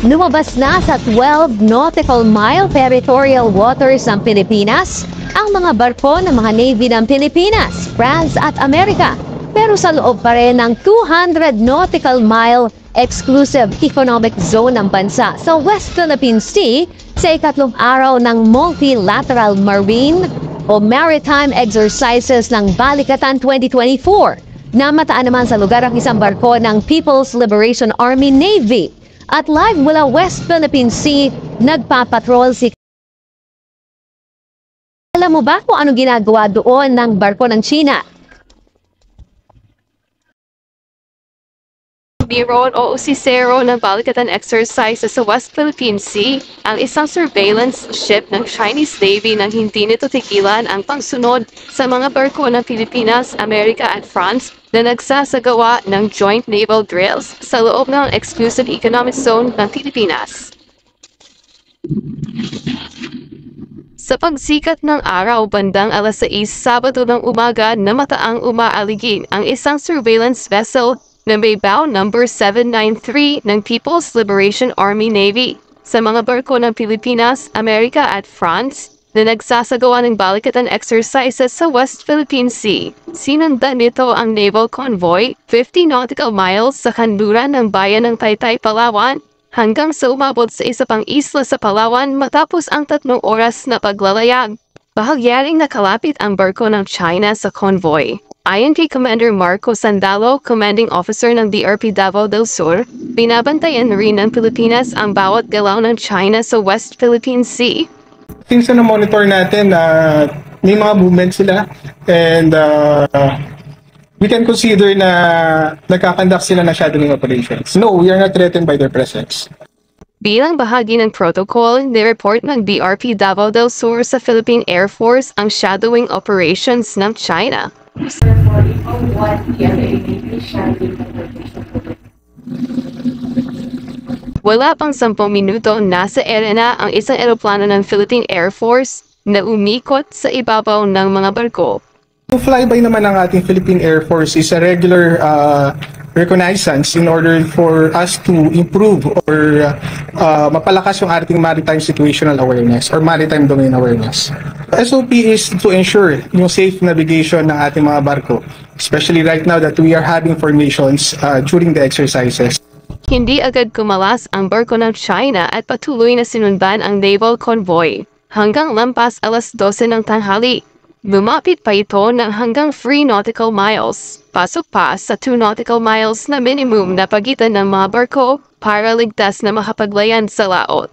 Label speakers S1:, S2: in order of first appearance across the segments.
S1: Lumabas na sa 12 nautical mile territorial waters ng Pilipinas ang mga barko ng mga Navy ng Pilipinas, France at Amerika. Pero sa loob pa rin ng 200 nautical mile exclusive economic zone ng bansa sa West Philippine Sea sa ikatlong araw ng multilateral marine o maritime exercises ng Balikatan 2024. Namataan naman sa lugar ang isang barko ng People's Liberation Army Navy. At live mula West Philippine Sea, nagpapatrol si... Alam mo ba kung ano ginagawa doon ng barko ng China?
S2: Biro o usisero ng Balikatan exercise sa West Philippine Sea ang isang surveillance ship ng Chinese Navy nang hindi nito tigilan ang pangsunod sa mga barko ng Pilipinas, Amerika at France na nagsasagawa ng joint naval drills sa loob ng exclusive economic zone ng Pilipinas. Sa pagsikat ng araw bandang alas 6 Sabado ng umaga namataang umaaligin ang isang surveillance vessel na may bow number 793 ng People's Liberation Army Navy sa mga barko ng Pilipinas, Amerika at France na nagsasagawa ng balikatan exercises sa West Philippine Sea. Sinundan nito ang naval convoy 50 nautical miles sa kanluran ng bayan ng Taytay, Palawan hanggang sa umabot sa isa pang isla sa Palawan matapos ang 3 oras na paglalayag. Bahagyaring nakalapit ang barko ng China sa convoy. Ayon kay Commander Marco Sandalo, Commanding Officer ng DRP Davao del Sur, binabantayan rin ng Pilipinas ang bawat galaw ng China sa West Philippine Sea.
S3: Since na-monitor natin na may mga movement sila and we can consider na nagkakandak sila na shadowing operations. No, we are not threatened by their presence.
S2: Bilang bahagi ng protocol, nireport ng DRP Davao del Sur sa Philippine Air Force ang shadowing operations ng China. Wala pang 10 minuto, nasa arena ang isang eroplano ng Philippine Air Force na umikot sa ibabaw ng mga barko.
S3: Yung flyby naman ng ating Philippine Air Force is a regular reconnaissance in order for us to improve or mapalakas yung ating maritime situational awareness or maritime domain awareness. SOP is to ensure yung safe navigation ng ating mga barko, especially right now that we are having formations during the exercises.
S2: Hindi agad kumalas ang barko ng China at patuloy na sinundan ang naval convoy hanggang lampas alas 12 ng tanghali. Lumapit pa ito ng hanggang 3 nautical miles, pasok pa sa 2 nautical miles na minimum na pagitan ng mga barko para ligtas na makapaglayan sa laot.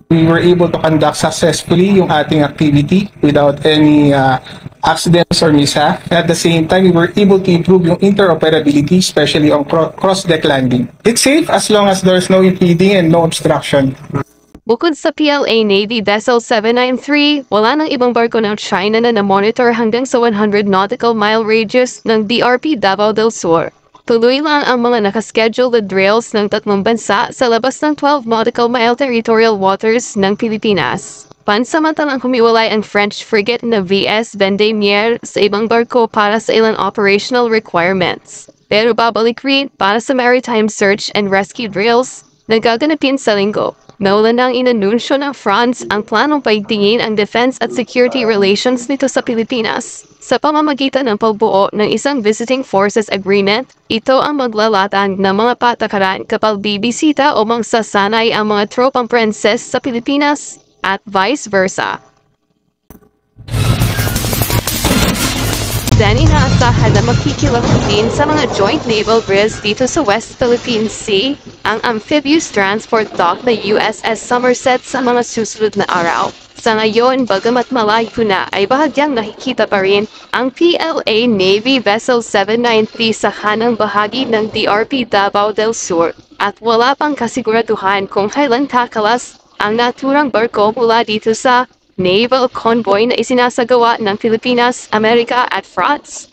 S3: We were able to conduct successfully yung ating activity without any accidents or mishap. At the same time, we were able to improve yung interoperability, especially on cross-deck landing. It's safe as long as there's no impeding and no obstruction.
S2: Bukod sa PLA Navy Vessel 793, wala nang ibang barko ng China na na-monitor hanggang sa 100 nautical mile radius ng DRP Davao del Sur. Tuloy lang ang mga nakascheduled drills ng 3 bansa sa labas ng 12 nautical mile territorial waters ng Pilipinas. Pansamantalang humiwalay ang French frigate na VS Vendémiaire sa ibang barko para sa ilang operational requirements. Pero babalik rin para sa maritime search and rescue drills na gaganapin sa linggo. Naulan nang inanunsyo ng France ang planong paigtingin ang defense at security relations nito sa Pilipinas. Sa pamamagitan ng pagbuo ng isang visiting forces agreement, ito ang maglalatag ng mga patakaran kapag bibisita o mangsasanay ang mga tropang prinses sa Pilipinas at vice versa. Then inaasahan na makikilahok din sa mga joint naval drills dito sa West Philippine Sea ang amphibious transport dock na USS Somerset sa mga susunod na araw. Sa ngayon, bagamat malayo na ay bahagyang nakikita pa rin ang PLA Navy Vessel 793 sa kanang bahagi ng DRP Davao del Sur at wala pang kasiguraduhan kung kailan kakalas ang naturang barko mula dito sa naval convoy na isinasagawa ng Pilipinas, Amerika at France.